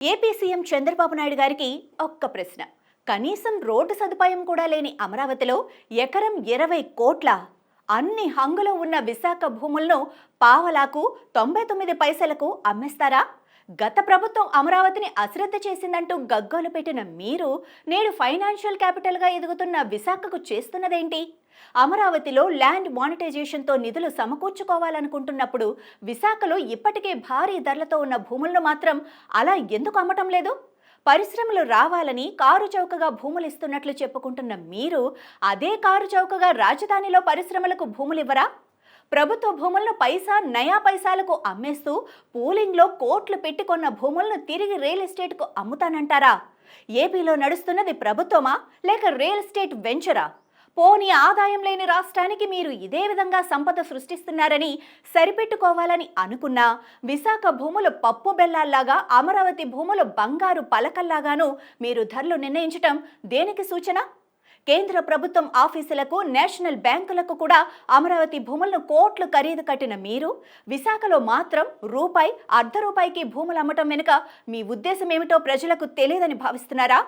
AP CM Chandrababu Naidu గారికి ఒక్క ప్రశ్న. కనీసం రోడ్డు సదుపాయం కూడా లేని అమరావతిలో ఎకరం 20 కోట్ల అన్ని హంగులో ఉన్న విశాఖ భూములను పావలాకు 99 పైసలకు అమ్మేస్తారా? గత ప్రభుత్వం అమరావతిని అశ్రద్ధ చేసిందంటూ గగ్గోలు పెట్టిన మీరు నేడు ఫైనాన్షియల్ క్యాపిటల్గా ఎదుగుతున్న విశాఖకు చేస్తున్నదేంటి? అమరావతిలో ల్యాండ్ మానిటైజేషన్తో నిధులు సమకూర్చుకోవాలనుకుంటున్నప్పుడు విశాఖలో ఇప్పటికే భారీ ధరలతో ఉన్న భూములను మాత్రం అలా ఎందుకు అమ్మటం లేదు? పరిశ్రమలు రావాలని కారు చౌకగా భూములు ఇస్తున్నట్లు చెప్పుకుంటున్న మీరు అదే కారు చౌకగా రాజధానిలో పరిశ్రమలకు భూములు ఇవ్వరా? ప్రభుత్వ భూములను పైసా నయా పైసాలకు అమ్మేస్తూ పూలింగ్లో కోట్లు పెట్టుకున్న భూములను తిరిగి రియల్ ఎస్టేట్కు అమ్ముతానంటారా? ఏపీలో నడుస్తున్నది ప్రభుత్వమా లేక రియల్ ఎస్టేట్ వెంచరా? పోనీ ఆదాయం లేని రాష్ట్రానికి మీరు ఇదే విధంగా సంపద సృష్టిస్తున్నారని సరిపెట్టుకోవాలని అనుకున్నా విశాఖ భూములు పప్పు బెల్లాల్లాగా, అమరావతి భూములు బంగారు పలకల్లాగాను మీరు ధరలు నిర్ణయించటం దేనికి సూచన? కేంద్ర ప్రభుత్వం ఆఫీసులకు, నేషనల్ బ్యాంకులకు కూడా అమరావతి భూములను కోట్లు ఖరీదు కట్టిన మీరు విశాఖలో మాత్రం రూపాయి, అర్ధ రూపాయికి భూములు అమ్మటం వెనుక మీ ఉద్దేశం ఏమిటో ప్రజలకు తెలియదని భావిస్తున్నారా?